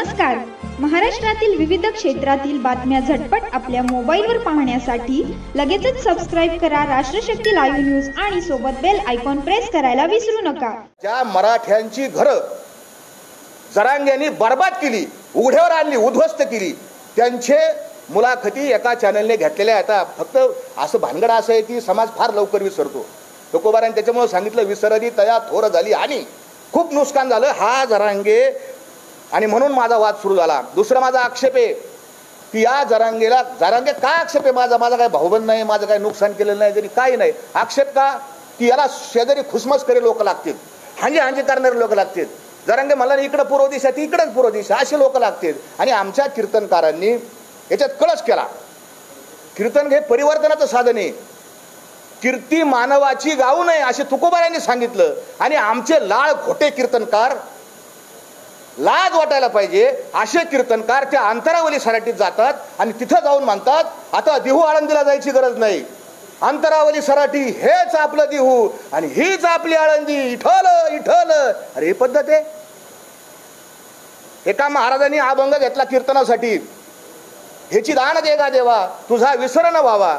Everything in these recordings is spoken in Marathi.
नमस्कार. महाराष्ट्रातील विविध क्षेत्रातील बातम्या झटपट आपल्या मोबाईलवर पाहण्यासाठी लगेचच सबस्क्राइब करा राष्ट्रशक्ती लाईव्ह न्यूज आणि सोबत बेल आयकॉन प्रेस करायला विसरू नका. ज्या मराठ्यांची घरं जरांगेंनी बर्बाद केली, उघड्यावर आणली, उद्ध्वस्त केली, त्यांचे मुलाखती एका चॅनलने घेतलेल्या आहेत. फक्त असं भानगड असं आहे की समाज फार लवकर विसरतो. तुकोबारांनी त्याच्यामुळे सांगितलं, विसरली तया थोर झाली आणि खूप नुकसान झालं. हा जरांगे आणि म्हणून माझा वाद सुरू झाला. दुसरा माझा आक्षेप आहे की या जरांगे काय आक्षेप आहे माझा काय भाऊबंद नाही, माझं काय नुकसान केलेलं नाही, तरी काही नाही. आक्षेप का की याला शेजारी खुसमस करे लोक लागतील, हांजी करणारे लोक लागतील. जरांगे मला इकडं पूर्व दिशा ती इकडंच पूर्व दिशा असे लोक लागतील. आणि आमच्या कीर्तनकारांनी याच्यात कळस केला. कीर्तन हे परिवर्तनाचं साधन आहे. कीर्ती मानवाची गाऊ नये असे तुकोबारांनी सांगितलं. आणि आमचे लाळ खोटे कीर्तनकार, लाज वाटायला पाहिजे असे कीर्तनकार त्या अंतरावली सराटीत जातात आणि तिथं जाऊन म्हणतात, आता देहू आळंदीला जायची गरज नाही, अंतरावली सराटी हेच आपलं देहू आणि हीच आपली आळंदी, इठल इठल. अरे ही पद्धत आहे. एका महाराजांनी अभंग घेतला कीर्तनासाठी, ह्याची दान दे गा देवा तुझा विसर न व्हावा.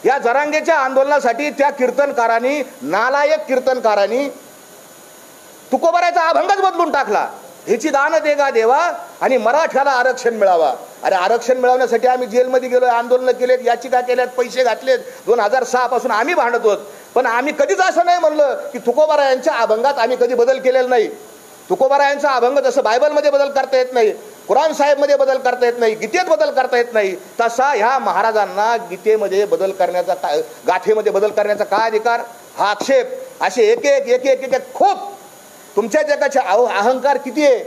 या जरांगेच्या आंदोलनासाठी त्या कीर्तनकारांनी, नालायक कीर्तनकारांनी तुकोबाराचा अभंगच बदलून टाकला. ह्याची दान दे गा देवा आणि मराठ्याला आरक्षण मिळावा. अरे आरक्षण मिळवण्यासाठी आम्ही जेलमध्ये गेलोय, आंदोलन केलेत, याचिका केल्यात, पैसे घातलेत. 2006 पासून आम्ही भांडत आहोत. पण आम्ही कधीच असं नाही म्हणलं की तुकोबारा यांच्या अभंगात आम्ही कधी बदल केलेला नाही. तुकोबारा यांचा अभंग जसं बायबलमध्ये बदल करता येत नाही, कुराण साहेब मध्ये बदल करता येत नाही, गीतेत बदल करता येत नाही, तसा ह्या महाराजांना गीतेमध्ये बदल करण्याचा, गाथेमध्ये बदल करण्याचा काय अधिकार? हा आक्षेप असे एक एक खूप तुमच्या जगाचे अहंकार किती आहे.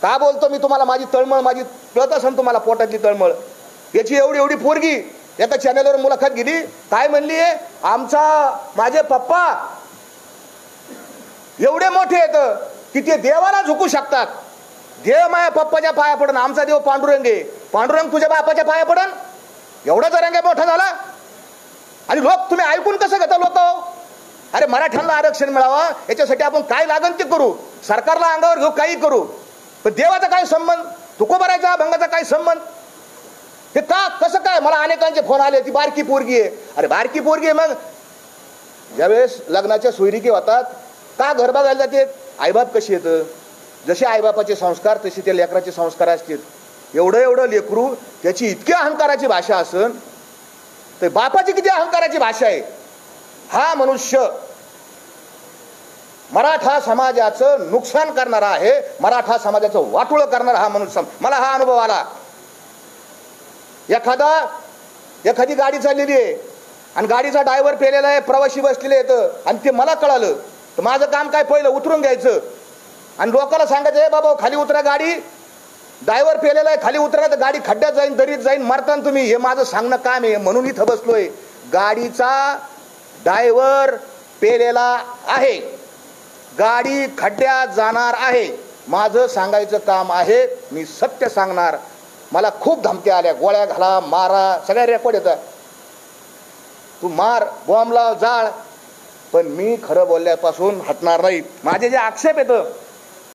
का बोलतो मी तुम्हाला? माझी तळमळ, माझी कळत असेल तुम्हाला पोटातली तळमळ. याची एवढी पोरगी एका चॅनलवर मुलाखत गेली, काय म्हणली आहे, माझे पप्पा एवढे मोठे आहेत की ते देवाला झुकू शकतात. देव माझ्या पप्पाच्या पाया पडन, आमचा देव पांडुरंग आहे. पांडुरंग तुझ्या बापाच्या पाया पडन? एवढा जरांगे मोठा झाला. आणि लोक तुम्ही ऐकून कसं घेता लोक? अरे मराठ्यांना आरक्षण मिळावा याच्यासाठी आपण काय लागन ते करू, सरकारला अंगावर घेऊ, काही करू, पण देवाचा काय संबंध, तुकोबाराच्या अभंगाचा काय संबंध? हे का कसं काय? मला अनेकांचे फोन आले, ती बारकी पोरगी आहे. अरे बारकी पोरगी आहे, मग ज्यावेळेस लग्नाच्या सोयरिकी होतात का घर बघायला जाते? आईबाप कशी येतं, जसे आईबापाचे संस्कार तसे त्या लेकराचे संस्कार असतील. एवढं लेकरू त्याची इतकी अहंकाराची भाषा असन तर बापाची किती अहंकाराची भाषा आहे. हा मनुष्य मराठा समाजाचं नुकसान करणारा आहे, मराठा समाजाचं वाटोळ करणारा हा मनुष्य. मला हा अनुभव आला. एखादी गाडी चाललेली आहे आणि गाडीचा ड्रायव्हर पेलेला आहे, प्रवासी बसलेले आहेत आणि ते मला कळालं तर माझं काम काय, पहिलं उतरून घ्यायचं आणि लोकांना सांगायचं, हे बाबा खाली उतरा, गाडी ड्रायव्हर पेलेला आहे, खाली उतरा, तर गाडी खड्ड्यात जाईन, दरीत जाईन, मरतान तुम्ही. हे माझं सांगणं काम आहे, म्हणून इथं बसलोय. गाडीचा ड्रायव्हर पेलेला आहे, गाडी खड्ड्यात जाणार आहे, माझं सांगायचं काम आहे. मी सत्य सांगणार. मला खूप धमक्या आल्या, गोळ्या घाला, मारा, सगळ्या रेकॉर्ड येतात. तू मार, बॉम्ब लाव, जाळ, पण मी खरं बोलल्यापासून हटणार नाही. माझे जे आक्षेप येतं